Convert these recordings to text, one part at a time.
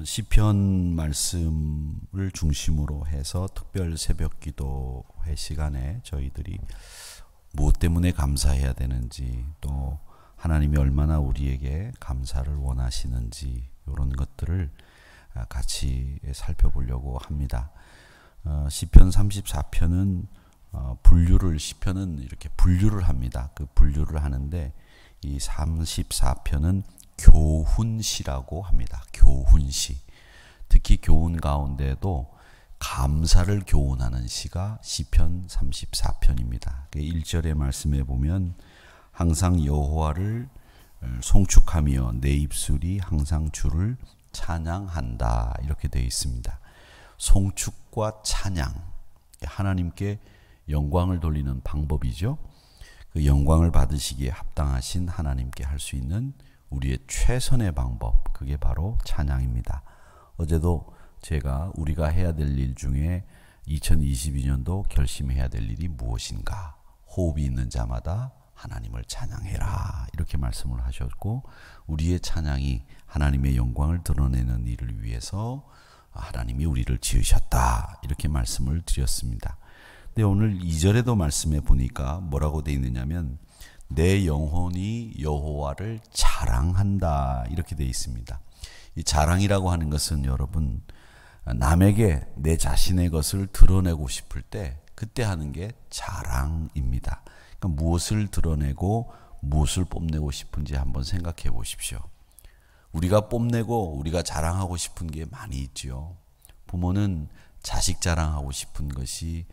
시편 말씀을 중심으로 해서 특별 새벽 기도회 시간에 저희들이 무엇 때문에 감사해야 되는지, 또 하나님이 얼마나 우리에게 감사를 원하시는지, 이런 것들을 같이 살펴보려고 합니다. 시편 34편은 시편은 이렇게 분류를 합니다. 그 분류를 하는데 이 34편은 교훈시라고 합니다. 교훈시. 특히 교훈 가운데도 감사를 교훈하는 시가 시편 34편입니다. 1절의 말씀에 보면 항상 여호와를 송축하며 내 입술이 항상 주를 찬양한다, 이렇게 되어 있습니다. 송축과 찬양, 하나님께 영광을 돌리는 방법이죠. 그 영광을 받으시기에 합당하신 하나님께 할 수 있는 우리의 최선의 방법, 그게 바로 찬양입니다. 어제도 제가 우리가 해야 될 일 중에 2022년도 결심해야 될 일이 무엇인가, 호흡이 있는 자마다 하나님을 찬양해라, 이렇게 말씀을 하셨고, 우리의 찬양이 하나님의 영광을 드러내는 일을 위해서 하나님이 우리를 지으셨다, 이렇게 말씀을 드렸습니다. 근데 오늘 2절에도 말씀해 보니까 뭐라고 되어 있느냐면 내 영혼이 여호와를 자랑한다, 이렇게 되어 있습니다. 이 자랑이라고 하는 것은 여러분, 남에게 내 자신의 것을 드러내고 싶을 때 그때 하는 게 자랑입니다. 그러니까 무엇을 드러내고 무엇을 뽐내고 싶은지 한번 생각해 보십시오. 우리가 뽐내고 우리가 자랑하고 싶은 게 많이 있죠. 부모는 자식 자랑하고 싶은 것이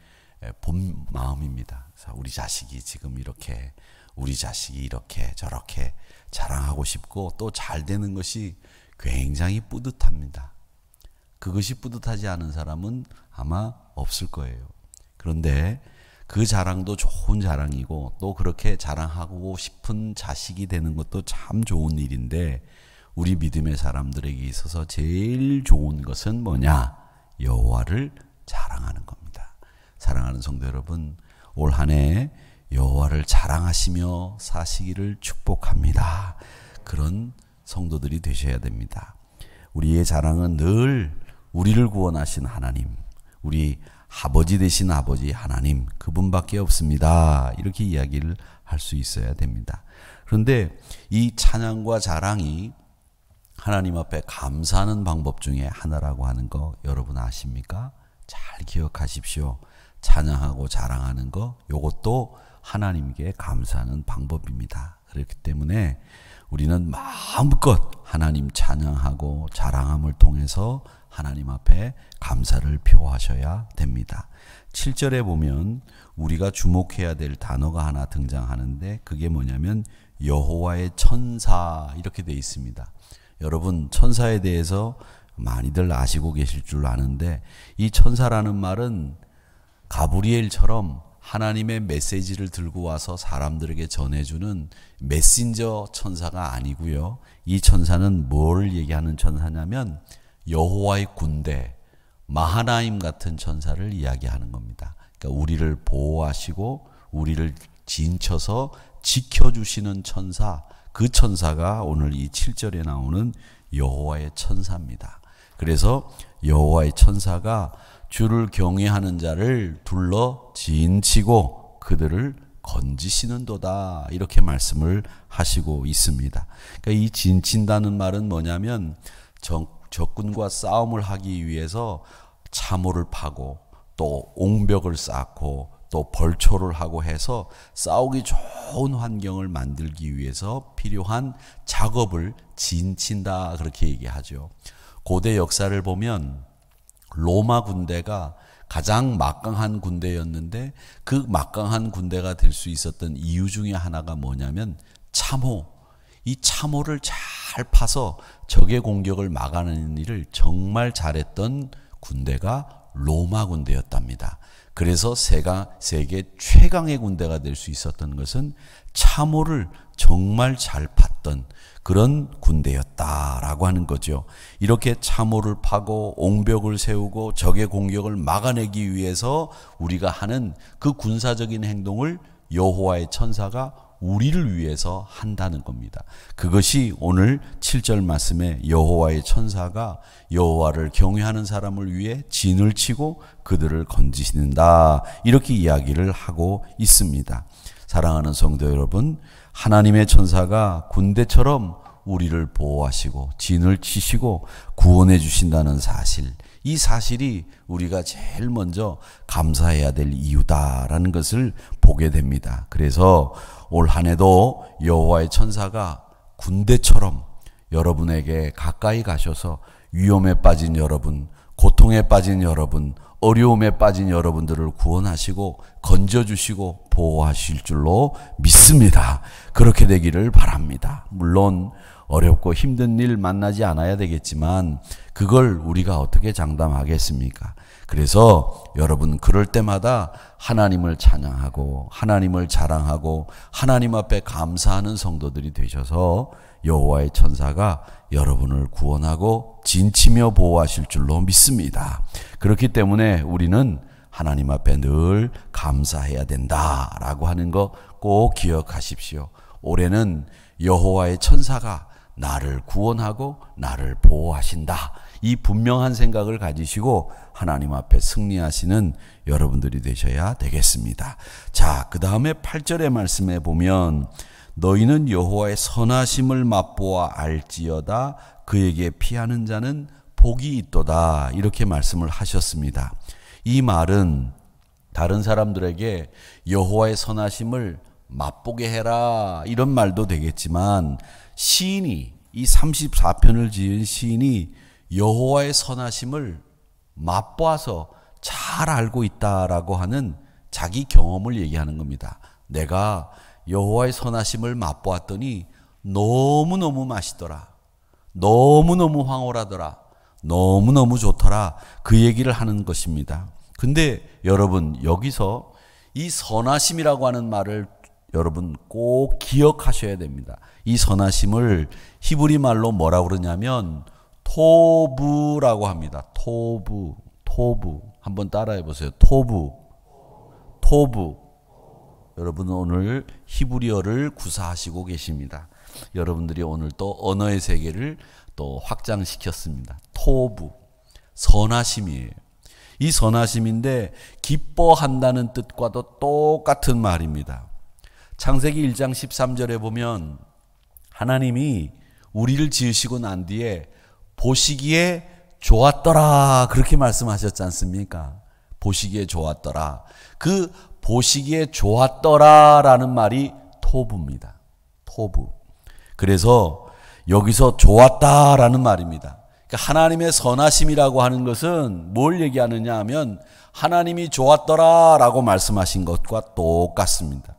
본 마음입니다. 우리 자식이 지금 이렇게, 우리 자식이 이렇게 저렇게 자랑하고 싶고, 또 잘 되는 것이 굉장히 뿌듯합니다. 그것이 뿌듯하지 않은 사람은 아마 없을 거예요. 그런데 그 자랑도 좋은 자랑이고, 또 그렇게 자랑하고 싶은 자식이 되는 것도 참 좋은 일인데, 우리 믿음의 사람들에게 있어서 제일 좋은 것은 뭐냐? 여호와를 자랑하는 겁니다. 사랑하는 성도 여러분, 올 한 해 여호와를 자랑하시며 사시기를 축복합니다. 그런 성도들이 되셔야 됩니다. 우리의 자랑은 늘 우리를 구원하신 하나님, 우리 아버지 되신 아버지 하나님, 그분밖에 없습니다, 이렇게 이야기를 할 수 있어야 됩니다. 그런데 이 찬양과 자랑이 하나님 앞에 감사하는 방법 중에 하나라고 하는 거 여러분 아십니까? 잘 기억하십시오. 찬양하고 자랑하는 거, 요것도 하나님께 감사하는 방법입니다. 그렇기 때문에 우리는 마음껏 하나님 찬양하고 자랑함을 통해서 하나님 앞에 감사를 표하셔야 됩니다. 7절에 보면 우리가 주목해야 될 단어가 하나 등장하는데, 그게 뭐냐면 여호와의 천사, 이렇게 되어 있습니다. 여러분, 천사에 대해서 많이들 아시고 계실 줄 아는데, 이 천사라는 말은 가브리엘처럼 하나님의 메시지를 들고 와서 사람들에게 전해주는 메신저 천사가 아니고요. 이 천사는 뭘 얘기하는 천사냐면 여호와의 군대, 마하나임 같은 천사를 이야기하는 겁니다. 그러니까 우리를 보호하시고 우리를 진쳐서 지켜주시는 천사, 그 천사가 오늘 이 7절에 나오는 여호와의 천사입니다. 그래서 여호와의 천사가 주를 경외하는 자를 둘러 진치고 그들을 건지시는도다, 이렇게 말씀을 하시고 있습니다. 그러니까 이 진친다는 말은 뭐냐면 적군과 싸움을 하기 위해서 참호를 파고 또 옹벽을 쌓고 또 벌초를 하고 해서 싸우기 좋은 환경을 만들기 위해서 필요한 작업을 진친다, 그렇게 얘기하죠. 고대 역사를 보면 로마 군대가 가장 막강한 군대였는데, 그 막강한 군대가 될 수 있었던 이유 중에 하나가 뭐냐면 참호. 이 참호를 잘 파서 적의 공격을 막아내는 일을 정말 잘했던 군대가 로마 군대였답니다. 그래서 세계 최강의 군대가 될 수 있었던 것은 참호를 정말 잘 팠던 그런 군대였다라고 하는 거죠. 이렇게 참호를 파고 옹벽을 세우고 적의 공격을 막아내기 위해서 우리가 하는 그 군사적인 행동을 여호와의 천사가 우리를 위해서 한다는 겁니다. 그것이 오늘 7절 말씀에 여호와의 천사가 여호와를 경외하는 사람을 위해 진을 치고 그들을 건지신다, 이렇게 이야기를 하고 있습니다. 사랑하는 성도 여러분, 하나님의 천사가 군대처럼 우리를 보호하시고 진을 치시고 구원해 주신다는 사실, 이 사실이 우리가 제일 먼저 감사해야 될 이유다라는 것을 보게 됩니다. 그래서 올 한 해도 여호와의 천사가 군대처럼 여러분에게 가까이 가셔서 위험에 빠진 여러분, 고통에 빠진 여러분, 어려움에 빠진 여러분들을 구원하시고 건져주시고 보호하실 줄로 믿습니다. 그렇게 되기를 바랍니다. 물론 어렵고 힘든 일 만나지 않아야 되겠지만 그걸 우리가 어떻게 장담하겠습니까? 그래서 여러분, 그럴 때마다 하나님을 찬양하고 하나님을 자랑하고 하나님 앞에 감사하는 성도들이 되셔서 여호와의 천사가 여러분을 구원하고 진치며 보호하실 줄로 믿습니다. 그렇기 때문에 우리는 하나님 앞에 늘 감사해야 된다라고 하는 거 꼭 기억하십시오. 올해는 여호와의 천사가 나를 구원하고 나를 보호하신다, 이 분명한 생각을 가지시고 하나님 앞에 승리하시는 여러분들이 되셔야 되겠습니다. 자, 그 다음에 8절의 말씀에 보면 너희는 여호와의 선하심을 맛보아 알지어다 그에게 피하는 자는 복이 있도다, 이렇게 말씀을 하셨습니다. 이 말은 다른 사람들에게 여호와의 선하심을 맛보게 해라, 이런 말도 되겠지만 시인이, 이 34편을 지은 시인이 여호와의 선하심을 맛보아서 잘 알고 있다라고 하는 자기 경험을 얘기하는 겁니다. 내가 여호와의 선하심을 맛보았더니 너무너무 맛있더라, 너무너무 황홀하더라, 너무너무 좋더라, 그 얘기를 하는 것입니다. 근데 여러분, 여기서 이 선하심이라고 하는 말을 여러분 꼭 기억하셔야 됩니다. 이 선하심을 히브리 말로 뭐라고 그러냐면 토부라고 합니다. 토부. 한번 따라해 보세요. 토부. 여러분은 오늘 히브리어를 구사하시고 계십니다. 여러분들이 오늘 또 언어의 세계를 또 확장시켰습니다. 토부, 선하심이에요. 이 선하심인데 기뻐한다는 뜻과도 똑같은 말입니다. 창세기 1장 13절에 보면 하나님이 우리를 지으시고 난 뒤에 보시기에 좋았더라, 그렇게 말씀하셨지 않습니까? 보시기에 좋았더라. 그 보시기에 좋았더라라는 말이 토부입니다. 토부. 그래서 여기서 좋았다라는 말입니다. 그러니까 하나님의 선하심이라고 하는 것은 뭘 얘기하느냐 하면 하나님이 좋았더라라고 말씀하신 것과 똑같습니다.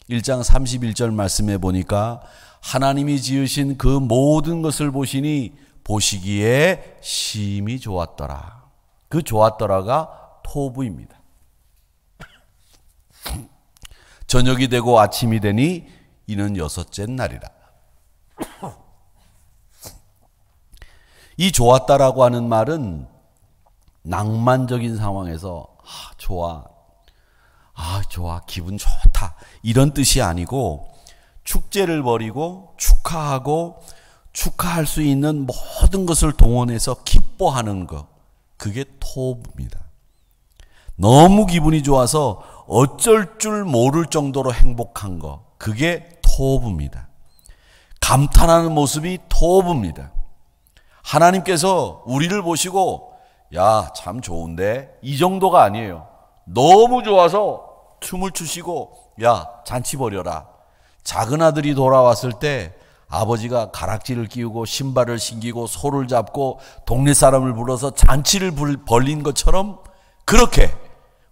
1장 31절 말씀해 보니까 하나님이 지으신 그 모든 것을 보시니 보시기에 심히 좋았더라. 그 좋았더라가 토부입니다. 저녁이 되고 아침이 되니 이는 여섯째 날이라. 이 좋았다라고 하는 말은 낭만적인 상황에서 좋아, 기분 좋다, 이런 뜻이 아니고 축제를 벌이고 축하하고 축하할 수 있는 모든 것을 동원해서 기뻐하는 것, 그게 토부입니다. 너무 기분이 좋아서 어쩔 줄 모를 정도로 행복한 것, 그게 토부입니다. 감탄하는 모습이 토부입니다. 하나님께서 우리를 보시고 야, 참 좋은데, 이 정도가 아니에요. 너무 좋아서 춤을 추시고 야, 잔치 벌여라. 작은 아들이 돌아왔을 때 아버지가 가락지를 끼우고 신발을 신기고 소를 잡고 동네 사람을 불러서 잔치를 벌린 것처럼 그렇게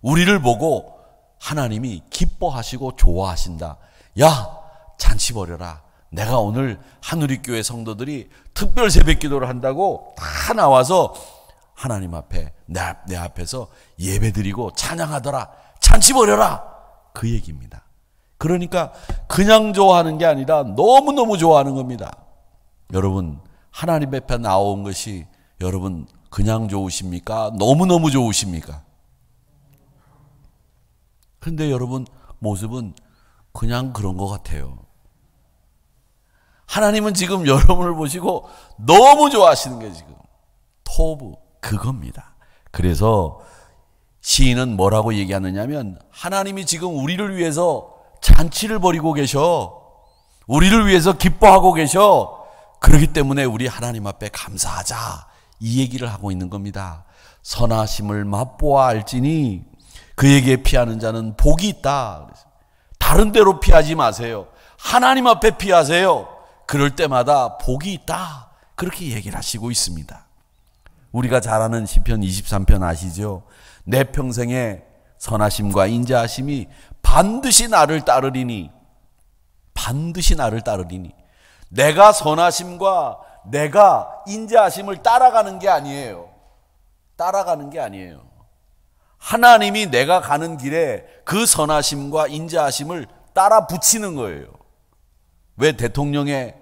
우리를 보고 하나님이 기뻐하시고 좋아하신다. 야, 잔치 벌여라. 내가 오늘 한우리교회 성도들이 특별 새벽 기도를 한다고 다 나와서 하나님 앞에 내 앞에서 예배드리고 찬양하더라. 잔치 벌여라. 그 얘기입니다. 그러니까 그냥 좋아하는 게 아니라 너무너무 좋아하는 겁니다. 여러분, 하나님 앞에 나온 것이 여러분 그냥 좋으십니까? 너무너무 좋으십니까? 그런데 여러분 모습은 그냥 그런 것 같아요. 하나님은 지금 여러분을 보시고 너무 좋아하시는 게 지금 토부 그겁니다. 그래서 시인은 뭐라고 얘기하느냐면 하나님이 지금 우리를 위해서 잔치를 벌이고 계셔. 우리를 위해서 기뻐하고 계셔. 그렇기 때문에 우리 하나님 앞에 감사하자. 이 얘기를 하고 있는 겁니다. 선하심을 맛보아 알지니 그에게 피하는 자는 복이 있다. 다른 데로 피하지 마세요. 하나님 앞에 피하세요. 그럴 때마다 복이 있다. 그렇게 얘기를 하시고 있습니다. 우리가 잘 아는 시편 23편 아시죠? 내 평생에 선하심과 인자하심이 반드시 나를 따르리니, 반드시 나를 따르리니. 내가 선하심과 내가 인자하심을 따라가는 게 아니에요. 따라가는 게 아니에요. 하나님이 내가 가는 길에 그 선하심과 인자하심을 따라 붙이는 거예요. 왜 대통령의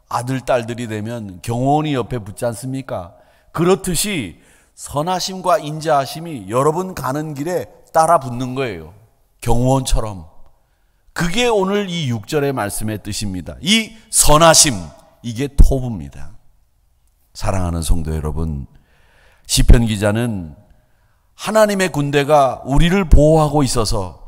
아들, 딸들이 되면 경호원이 옆에 붙지 않습니까? 그렇듯이 선하심과 인자하심이 여러분 가는 길에 따라 붙는 거예요. 경호원처럼. 그게 오늘 이 6절의 말씀의 뜻입니다. 이 선하심, 이게 토부입니다. 사랑하는 성도 여러분, 시편 기자는 하나님의 군대가 우리를 보호하고 있어서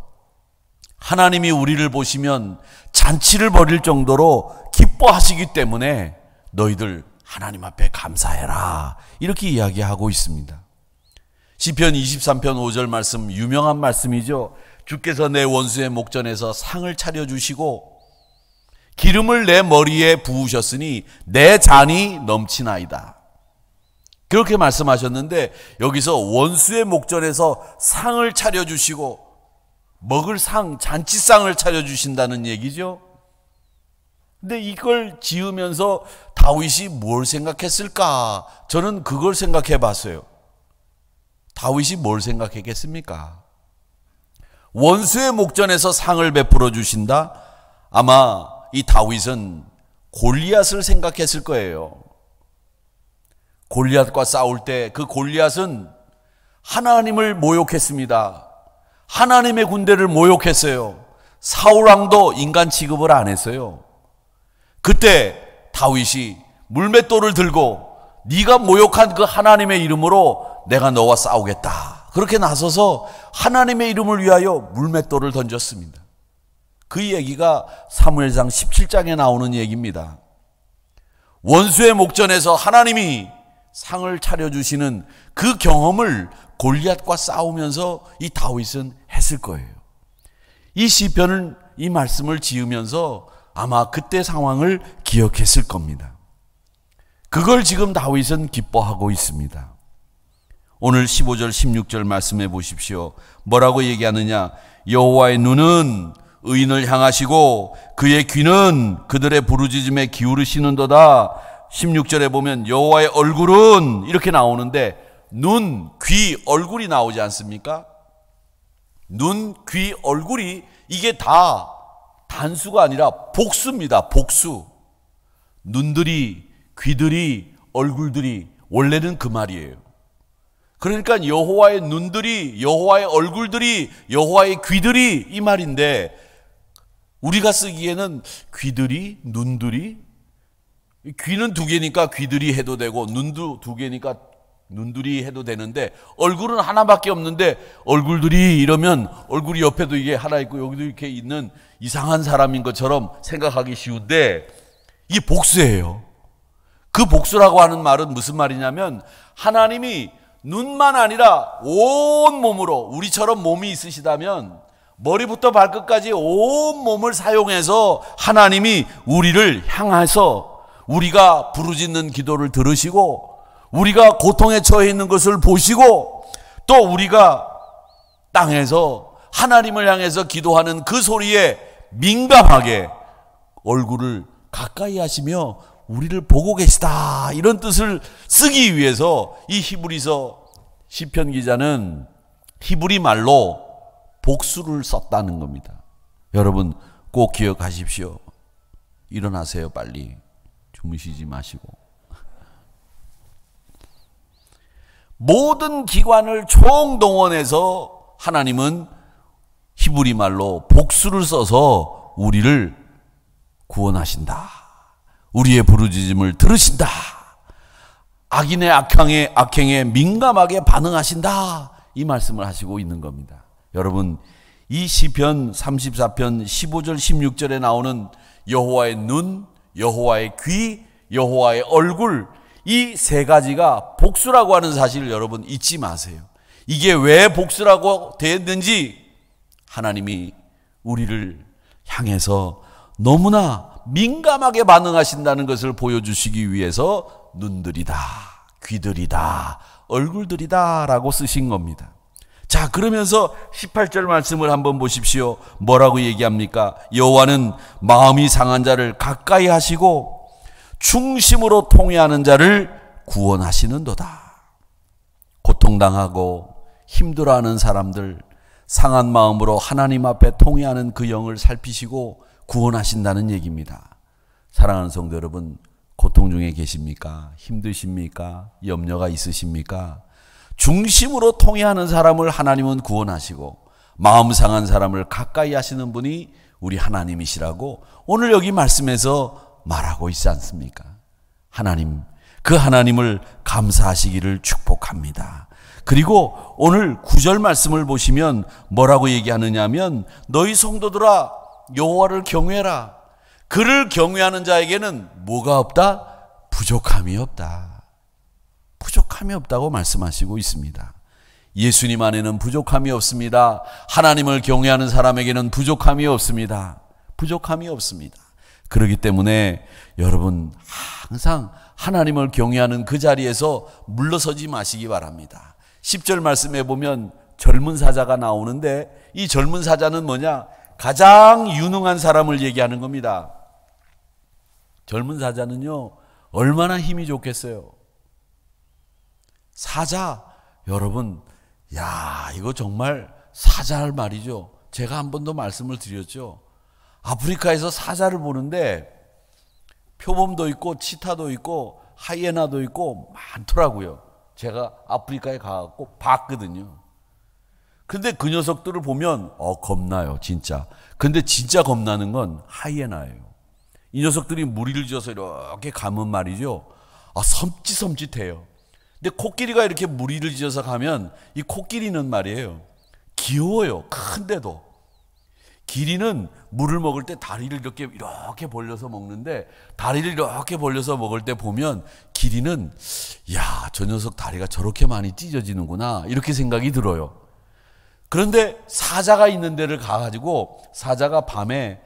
하나님이 우리를 보시면 잔치를 벌일 정도로 기뻐하시기 때문에 너희들 하나님 앞에 감사해라. 이렇게 이야기하고 있습니다. 시편 23편 5절 말씀, 유명한 말씀이죠. 주께서 내 원수의 목전에서 상을 차려주시고 기름을 내 머리에 부으셨으니 내 잔이 넘치나이다. 그렇게 말씀하셨는데 여기서 원수의 목전에서 상을 차려주시고 먹을 상, 잔치상을 차려주신다는 얘기죠. 근데 이걸 지으면서 다윗이 뭘 생각했을까? 저는 그걸 생각해 봤어요. 다윗이 뭘 생각했겠습니까? 원수의 목전에서 상을 베풀어 주신다? 아마 이 다윗은 골리앗을 생각했을 거예요. 골리앗과 싸울 때 그 골리앗은 하나님을 모욕했습니다. 하나님의 군대를 모욕했어요. 사울 왕도 인간 취급을 안 했어요. 그때 다윗이 물맷돌을 들고 네가 모욕한 그 하나님의 이름으로 내가 너와 싸우겠다. 그렇게 나서서 하나님의 이름을 위하여 물맷돌을 던졌습니다. 그 얘기가 사무엘상 17장에 나오는 얘기입니다. 원수의 목전에서 하나님이 상을 차려주시는 그 경험을 골리앗과 싸우면서 이 다윗은 했을 거예요. 이 시편을, 이 말씀을 지으면서 아마 그때 상황을 기억했을 겁니다. 그걸 지금 다윗은 기뻐하고 있습니다. 오늘 15절 16절 말씀해 보십시오. 뭐라고 얘기하느냐? 여호와의 눈은 의인을 향하시고 그의 귀는 그들의 부르짖음에 기울이시는도다. 16절에 보면 여호와의 얼굴은 이렇게 나오는데 눈, 귀, 얼굴이 나오지 않습니까? 눈, 귀, 얼굴이 이게 다 단수가 아니라 복수입니다. 복수. 눈들이, 귀들이, 얼굴들이 원래는 그 말이에요. 그러니까 여호와의 눈들이, 여호와의 얼굴들이, 여호와의 귀들이 이 말인데 우리가 쓰기에는 귀들이, 눈들이, 귀는 두 개니까 귀들이 해도 되고 눈도 두 개니까 눈들이 해도 되는데 얼굴은 하나밖에 없는데 얼굴들이 이러면 얼굴이 옆에도 이게 하나 있고 여기도 이렇게 있는 이상한 사람인 것처럼 생각하기 쉬운데 이게 복수예요. 그 복수라고 하는 말은 무슨 말이냐면 하나님이 눈만 아니라 온 몸으로, 우리처럼 몸이 있으시다면 머리부터 발끝까지 온 몸을 사용해서 하나님이 우리를 향해서 우리가 부르짖는 기도를 들으시고 우리가 고통에 처해 있는 것을 보시고 또 우리가 땅에서 하나님을 향해서 기도하는 그 소리에 민감하게 얼굴을 가까이 하시며 우리를 보고 계시다, 이런 뜻을 쓰기 위해서 이 히브리서 시편 기자는 히브리 말로 복수를 썼다는 겁니다. 여러분 꼭 기억하십시오. 일어나세요. 빨리 주무시지 마시고. 모든 기관을 총동원해서 하나님은 히브리 말로 복수를 써서 우리를 구원하신다. 우리의 부르짖음을 들으신다. 악인의 악행에 민감하게 반응하신다. 이 말씀을 하시고 있는 겁니다. 여러분, 이 시편 34편 15절 16절에 나오는 여호와의 눈, 여호와의 귀, 여호와의 얼굴, 이 세 가지가 복수라고 하는 사실을 여러분 잊지 마세요. 이게 왜 복수라고 되었는지 하나님이 우리를 향해서 너무나 민감하게 반응하신다는 것을 보여주시기 위해서 눈들이다, 귀들이다, 얼굴들이다 라고 쓰신 겁니다. 자, 그러면서 18절 말씀을 한번 보십시오. 뭐라고 얘기합니까? 여호와는 마음이 상한 자를 가까이 하시고 중심으로 통회하는 자를 구원하시는도다. 고통당하고 힘들어하는 사람들, 상한 마음으로 하나님 앞에 통회하는 그 영을 살피시고 구원하신다는 얘기입니다. 사랑하는 성도 여러분, 고통 중에 계십니까? 힘드십니까? 염려가 있으십니까? 중심으로 통회하는 사람을 하나님은 구원하시고 마음 상한 사람을 가까이 하시는 분이 우리 하나님이시라고 오늘 여기 말씀에서 말하고 있지 않습니까? 하나님, 그 하나님을 감사하시기를 축복합니다. 그리고 오늘 9절 말씀을 보시면 뭐라고 얘기하느냐 하면 너희 성도들아 여호와를 경외하라. 그를 경외하는 자에게는 뭐가 없다? 부족함이 없다. 부족함이 없다고 말씀하시고 있습니다. 예수님 안에는 부족함이 없습니다. 하나님을 경외하는 사람에게는 부족함이 없습니다. 부족함이 없습니다. 그렇기 때문에 여러분 항상 하나님을 경외하는 그 자리에서 물러서지 마시기 바랍니다. 10절 말씀에 보면 젊은 사자가 나오는데 이 젊은 사자는 뭐냐? 가장 유능한 사람을 얘기하는 겁니다. 젊은 사자는요 얼마나 힘이 좋겠어요. 사자, 여러분, 야, 이거 정말 사자할 말이죠. 제가 한 번도 말씀을 드렸죠. 아프리카에서 사자를 보는데 표범도 있고 치타도 있고 하이에나도 있고 많더라고요. 제가 아프리카에 가갖고 봤거든요. 근데 그 녀석들을 보면 겁나요, 진짜. 근데 진짜 겁나는 건 하이에나예요. 이 녀석들이 무리를 지어서 이렇게 가면 말이죠, 섬찟섬찟해요. 근데 코끼리가 이렇게 무리를 지어서 가면 이 코끼리는 말이에요, 귀여워요. 큰데도. 기린은 물을 먹을 때 다리를 이렇게 벌려서 먹는데, 다리를 이렇게 벌려서 먹을 때 보면 기린은 야, 저 녀석 다리가 저렇게 많이 찢어지는구나 이렇게 생각이 들어요. 그런데 사자가 있는 데를 가가지고 사자가 밤에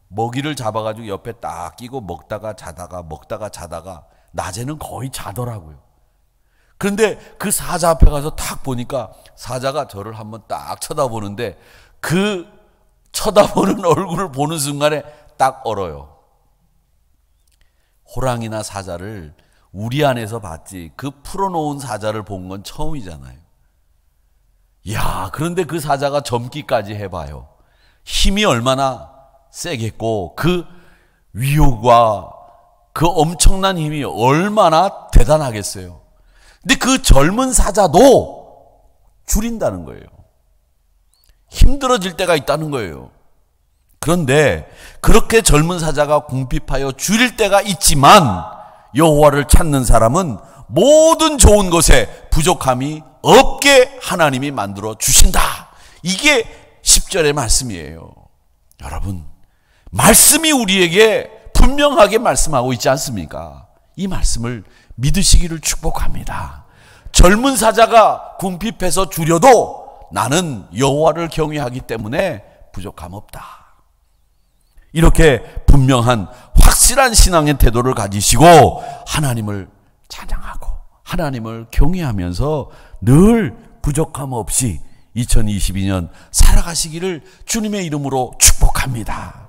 먹이를 잡아가지고 옆에 딱 끼고 먹다가 자다가 낮에는 거의 자더라고요. 그런데 그 사자 앞에 가서 딱 보니까 사자가 저를 한번 딱 쳐다보는데 그 쳐다보는 얼굴을 보는 순간에 딱 얼어요. 호랑이나 사자를 우리 안에서 봤지 그 풀어놓은 사자를 본 건 처음이잖아요. 야, 그런데 그 사자가 젊기까지 해봐요. 힘이 얼마나 세겠고 그 위호가 그 엄청난 힘이 얼마나 대단하겠어요. 근데 그 젊은 사자도 줄인다는 거예요. 힘들어질 때가 있다는 거예요. 그런데 그렇게 젊은 사자가 궁핍하여 줄일 때가 있지만 여호와를 찾는 사람은 모든 좋은 것에 부족함이 없게 하나님이 만들어 주신다. 이게 10절의 말씀이에요. 여러분, 말씀이 우리에게 분명하게 말씀하고 있지 않습니까? 이 말씀을 믿으시기를 축복합니다. 젊은 사자가 궁핍해서 줄여도 나는 여호와를 경외하기 때문에 부족함 없다. 이렇게 분명한 확실한 신앙의 태도를 가지시고 하나님을 찬양하고 하나님을 경외하면서 늘 부족함 없이 2022년 살아가시기를 주님의 이름으로 축복합니다.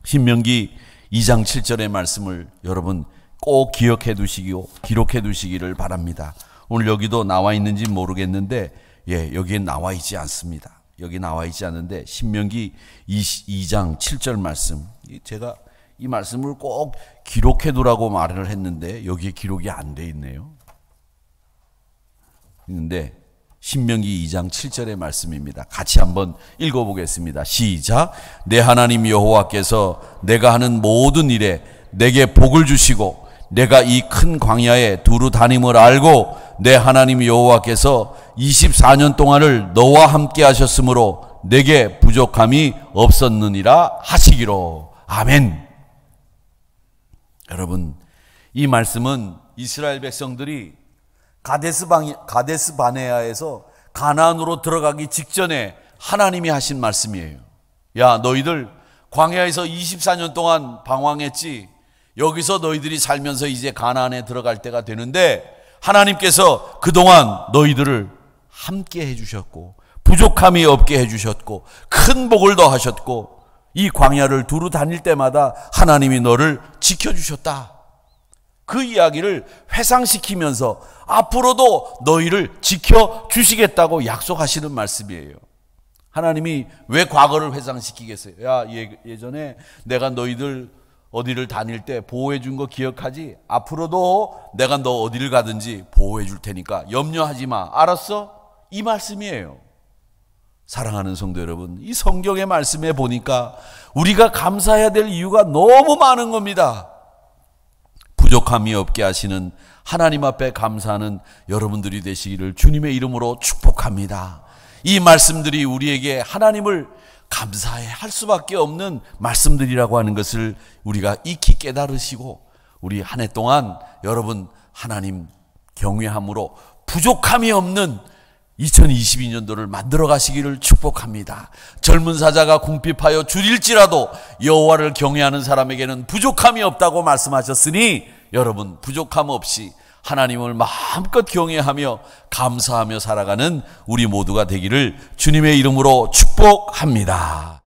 신명기 2장 7절의 말씀을 여러분 꼭 기억해 두시고 기록해 두시기를 바랍니다. 오늘 여기도 나와 있는지 모르겠는데 여기에 나와 있지 않습니다. 여기 나와 있지 않은데 신명기 2장 7절 말씀, 제가 이 말씀을 꼭 기록해 두라고 말을 했는데 여기에 기록이 안 돼 있네요. 있는데 신명기 2장 7절의 말씀입니다. 같이 한번 읽어보겠습니다. 시작. 내 하나님 여호와께서 내가 하는 모든 일에 내게 복을 주시고 내가 이 큰 광야에 두루 다님을 알고 내 하나님 여호와께서 24년 동안을 너와 함께 하셨으므로 내게 부족함이 없었느니라 하시기로. 아멘. 여러분, 이 말씀은 이스라엘 백성들이 가데스 바네아에서 가나안으로 들어가기 직전에 하나님이 하신 말씀이에요. 야, 너희들 광야에서 24년 동안 방황했지. 여기서 너희들이 살면서 이제 가나안에 들어갈 때가 되는데 하나님께서 그동안 너희들을 함께 해주셨고 부족함이 없게 해주셨고 큰 복을 더하셨고 이 광야를 두루 다닐 때마다 하나님이 너를 지켜주셨다. 그 이야기를 회상시키면서 앞으로도 너희를 지켜주시겠다고 약속하시는 말씀이에요. 하나님이 왜 과거를 회상시키겠어요? 야, 예전에 내가 너희들 어디를 다닐 때 보호해 준 거 기억하지? 앞으로도 내가 너 어디를 가든지 보호해 줄 테니까 염려하지 마. 알았어? 이 말씀이에요. 사랑하는 성도 여러분, 이 성경의 말씀에 보니까 우리가 감사해야 될 이유가 너무 많은 겁니다. 부족함이 없게 하시는 하나님 앞에 감사하는 여러분들이 되시기를 주님의 이름으로 축복합니다. 이 말씀들이 우리에게 하나님을 감사해 할 수밖에 없는 말씀들이라고 하는 것을 우리가 익히 깨달으시고 우리 한 해 동안 여러분 하나님 경외함으로 부족함이 없는 2022년도를 만들어 가시기를 축복합니다. 젊은 사자가 궁핍하여 줄일지라도 여호와를 경외하는 사람에게는 부족함이 없다고 말씀하셨으니 여러분 부족함 없이 하나님을 마음껏 경외하며 감사하며 살아가는 우리 모두가 되기를 주님의 이름으로 축복합니다.